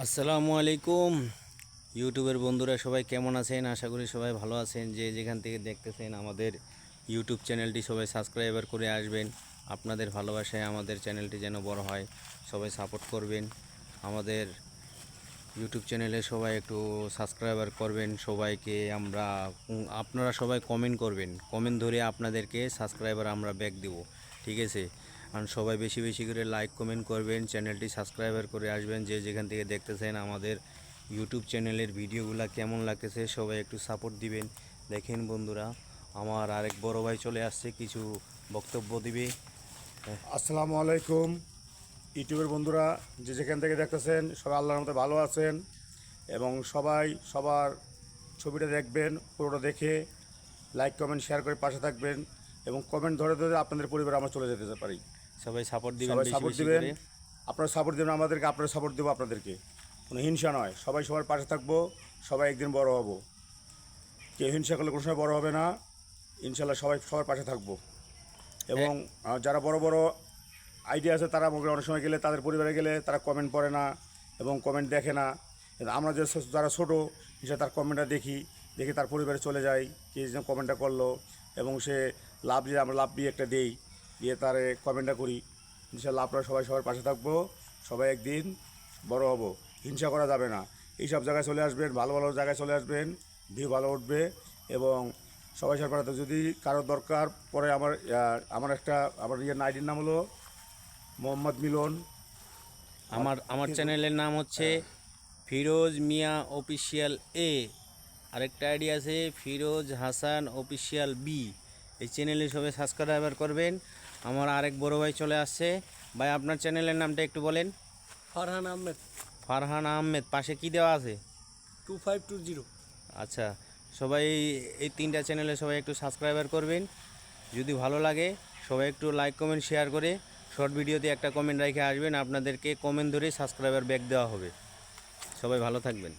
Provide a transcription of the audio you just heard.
আসসালামু আলাইকুম ইউটিউবের বন্ধুরা সবাই কেমন আছেন? আশা করি সবাই ভালো আছেন। যে যেখান থেকে দেখতেছেন আমাদের ইউটিউব চ্যানেলটি সবাই সাবস্ক্রাইবার করে আসবেন। আপনাদের ভালোবাসায় আমাদের চ্যানেলটি যেন বড় হয়, সবাই সাপোর্ট করবেন। আমাদের ইউটিউব চ্যানেলে সবাই একটু সাবস্ক্রাইবার করবেন। সবাইকে আপনারা সবাই কমেন্ট করবেন, কমেন্ট ধরে আপনাদেরকে সাবস্ক্রাইবার আমরা ব্যাক দেব, ঠিক আছে? আর সবাই বেশি বেশি করে লাইক কমেন্ট করবেন, চ্যানেলটি সাবস্ক্রাইবার করে আসবেন। যে যেখান থেকে দেখতেছেন আমাদের ইউটিউব চ্যানেলের ভিডিওগুলো কেমন লাগতেছে সবাই একটু সাপোর্ট দিবেন। দেখেন বন্ধুরা, আমার আরেক বড় ভাই চলে আসছে, কিছু বক্তব্য দিবে। আসসালামু আলাইকুম ইউটিউবের বন্ধুরা, যে যেখান থেকে দেখতেছেন সবাই আল্লাহর মতো ভালো আছেন এবং সবাই সবার ছবিটা দেখবেন, পুরোটা দেখে লাইক কমেন্ট শেয়ার করে পাশে থাকবেন এবং কমেন্ট ধরে ধরে আপনাদের পরিবারে আমরা চলে যেতে পারি। সবাই সাপোর্ট দিবেন, সবাই বেশি সাপোর্ট বেশি দিবেন, করে। আপনারা সাপোর্ট দেবেন আমাদেরকে, আপনারা সাপোর্ট দেবো আপনাদেরকে। কোনো হিংসা নয়, সবাই সবার পাশে থাকবো, সবাই একদিন বড় হব। কেউ হিংসা করলে কোনো সময় বড় হবে না। ইনশাল্লাহ সবাই সবার পাশে থাকবো এবং যারা বড় বড় আইডিয়া আছে তারা মনে অনেক সময় গেলে তাদের পরিবারে গেলে তারা কমেন্ট পড়ে না এবং কমেন্ট দেখে না। কিন্তু আমরা যে যারা ছোটো সে তার কমেন্টটা দেখে তার পরিবারে চলে যাই, কে যে কমেন্টটা করলো এবং সে লাভ যে আমরা লাভ দিয়ে একটা দেই, দিয়ে তার কমেন্টটা করি। ইনশাল্লাহ আপনারা সবাই সবার পাশে থাকবো, সবাই একদিন বড় হব। হিংসা করা যাবে না, এইসব জায়গায় চলে আসবেন, ভালো ভালো জায়গায় চলে আসবেন, ভিউ ভালো উঠবে এবং সবাই সবার পাশে। যদি কারোর দরকার পরে আমার আইডির নাম হলো মোহাম্মদ মিলন। আমার চ্যানেলের নাম হচ্ছে ফিরোজ মিয়া অফিসিয়াল এ। আরেকটা আইডি আছে ফিরোজ হাসান অফিসিয়াল বি। এই চ্যানেলে সবাই সাবস্ক্রাইবার করবেন। আমার আরেক বড় ভাই চলে আসছে। ভাই, আপনার চ্যানেলের নামটা একটু বলেন। ফারহান আহমেদ ফারহান আহমেদ, পাশে কি দেওয়া আছে? 2520। আচ্ছা, সবাই এই তিনটা চ্যানেলে সবাই একটু সাবস্ক্রাইবার করবেন। যদি ভালো লাগে সবাই একটু লাইক কমেন্ট শেয়ার করে শর্ট ভিডিওতে একটা কমেন্ট রেখে আসবেন। আপনাদেরকে কমেন্ট ধরে সাবস্ক্রাইবার ব্যাক দেওয়া হবে। সবাই ভালো থাকবেন।